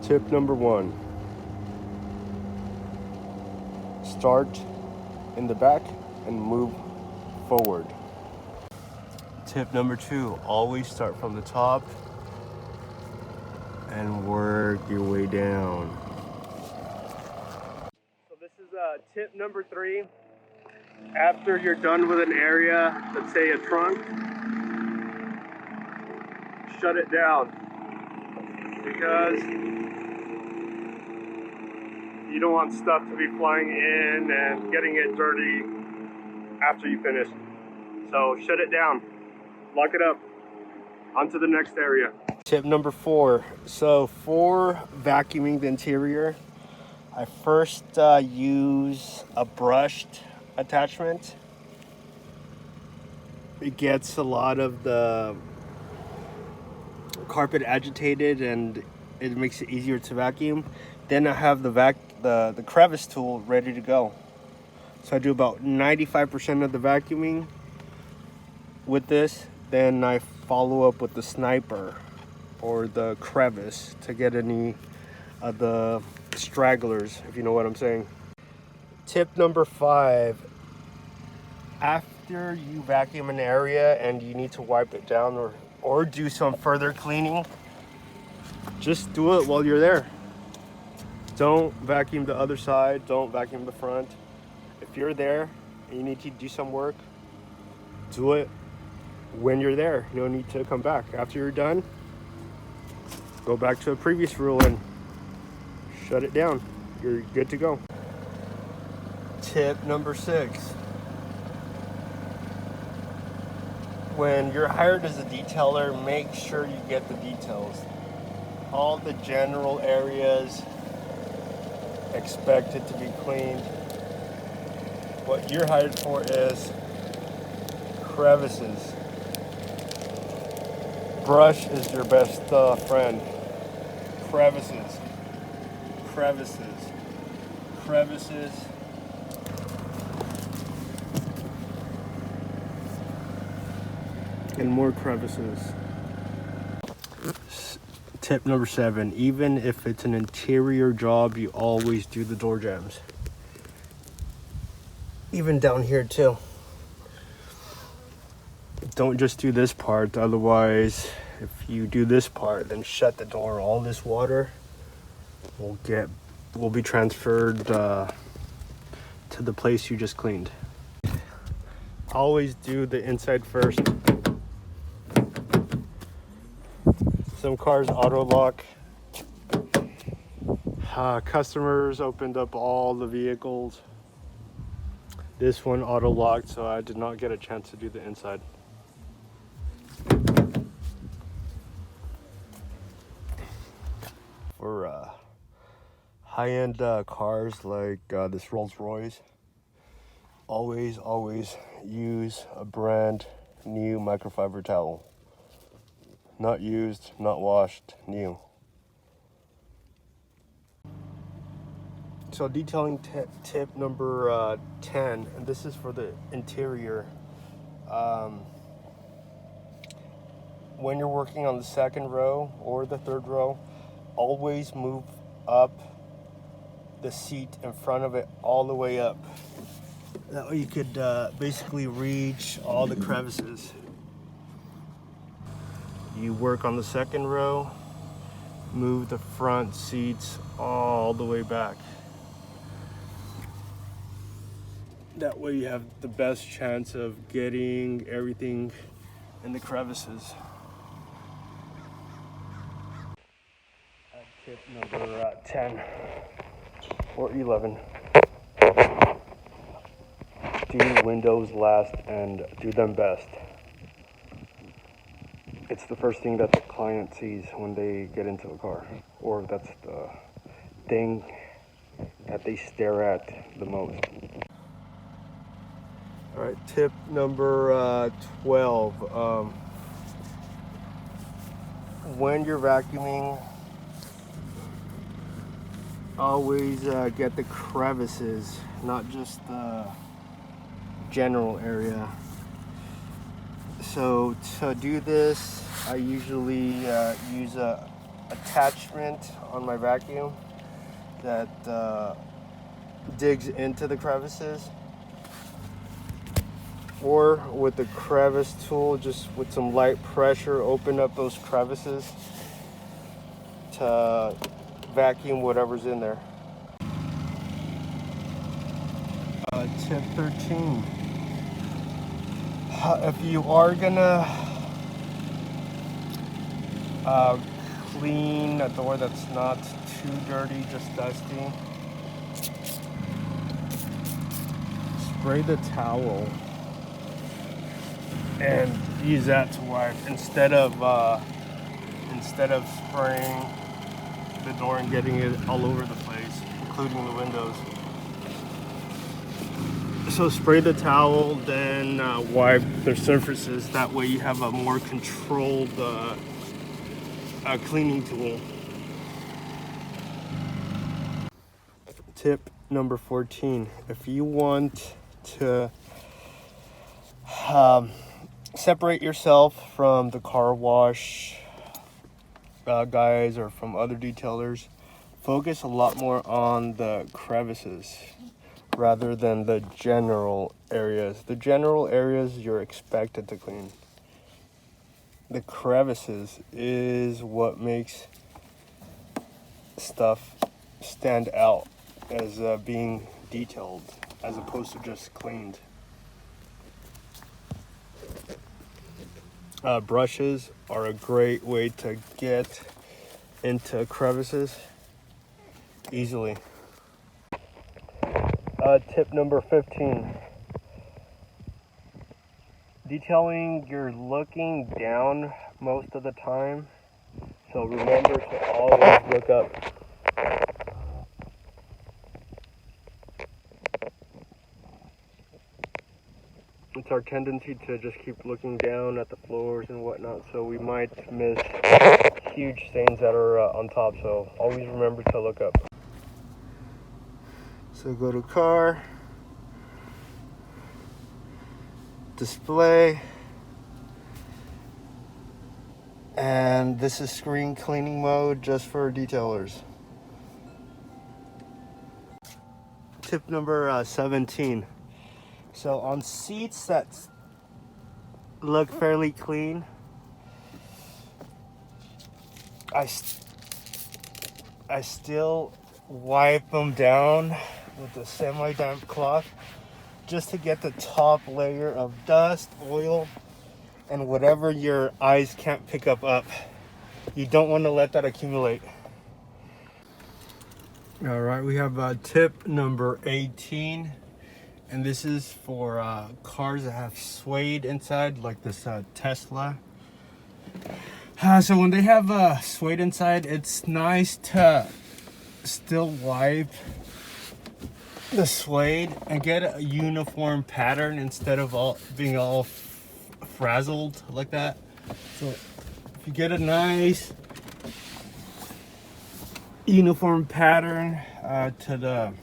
Tip number 1. Start in the back and move forward. Tip number 2, always start from the top and work your way down. So this is tip number 3. After you're done with an area, let's say a trunk, shut it down, because you don't want stuff to be flying in and getting it dirty after you finish. So shut it down, lock it up, on to the next area. Tip number 4. So for vacuuming the interior, I first use a brushed attachment. It gets a lot of the carpet agitated and it makes it easier to vacuum. Then I have the crevice tool ready to go. So I do about 95% of the vacuuming with this. Then I follow up with the sniper or the crevice to get any of the stragglers, if you know what I'm saying. Tip number 5. After you vacuum an area and you need to wipe it down or do some further cleaning, just do it while you're there. Don't vacuum the other side, don't vacuum the front. If you're there and you need to do some work, do it when you're there. You don't need to come back. After you're done, go back to a previous rule and shut it down. You're good to go. Tip number 6. When you're hired as a detailer, make sure you get the details. All the general areas expected to be cleaned. What you're hired for is crevices. Brush is your best friend. Crevices, crevices, crevices. And more crevices. Tip number 7, even if it's an interior job, you always do the door jambs. Even down here too. Don't just do this part, otherwise if you do this part then shut the door, all this water will be transferred to the place you just cleaned. Always do the inside first. Some cars auto lock. Customers opened up all the vehicles. This one auto locked, so I did not get a chance to do the inside. For high-end cars like this Rolls-Royce, always use a brand new microfiber towel. Not used, not washed, new. So detailing tip number 10, and this is for the interior. When you're working on the second row or the third row, always move up the seat in front of it all the way up. That way you could basically reach all the crevices. You work on the second row, move the front seats all the way back. That way you have the best chance of getting everything in the crevices. Tip number 10 or 11. Do windows last and do them best. It's the first thing that the client sees when they get into a car, or that's the thing that they stare at the most. All right, tip number 12. When you're vacuuming, always get the crevices, not just the general area. So to do this, I usually use a attachment on my vacuum that digs into the crevices, or with the crevice tool, just with some light pressure, open up those crevices to vacuum whatever's in there. Tip 13. If you are gonna clean a door that's not too dirty, just dusty, spray the towel and use that to wipe instead of spraying the door and getting it all over the place, including the windows. So spray the towel, then wipe the surfaces. That way you have a more controlled cleaning tool. Tip number 14. If you want to separate yourself from the car wash guys or from other detailers, focus a lot more on the crevices rather than the general areas. The general areas you're expected to clean. The crevices is what makes stuff stand out as being detailed as opposed to just cleaned. Brushes are a great way to get into crevices easily. Tip number 15. Detailing, you're looking down most of the time, so remember to always look up. It's our tendency to just keep looking down at the floors and whatnot, so we might miss huge stains that are on top, so always remember to look up. So go to car, display, and this is screen cleaning mode just for detailers. Tip number 17. So on seats that look fairly clean, I still wipe them down with a semi-damp cloth just to get the top layer of dust, oil, and whatever your eyes can't pick up. You don't want to let that accumulate. All right, we have tip number 18, and this is for cars that have suede inside, like this Tesla. So when they have suede inside, it's nice to still wipe the suede and get a uniform pattern instead of being all frazzled like that. So if you get a nice uniform pattern to the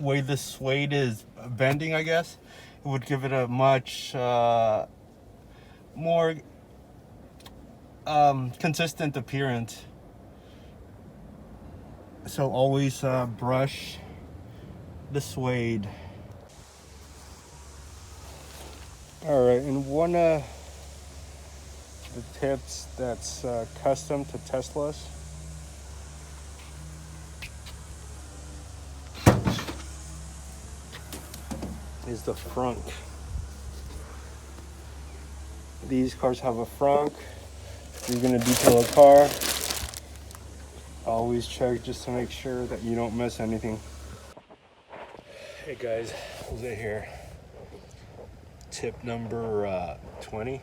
way the suede is bending, I guess, it would give it a much more consistent appearance. So always brush the suede. All right, and one of the tips that's custom to Teslas is the frunk. These cars have a frunk. If you're gonna detail a car, always check just to make sure that you don't miss anything. Hey guys, Jose here. Tip number 20.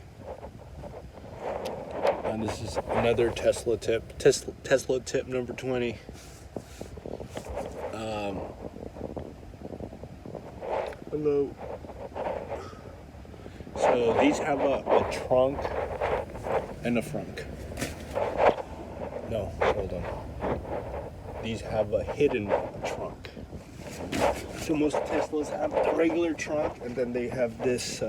And this is another Tesla tip. Tesla tip number 20. Hello. So these have a trunk and a frunk. No, hold on. These have a hidden trunk. So most Teslas have the regular trunk, and then they have this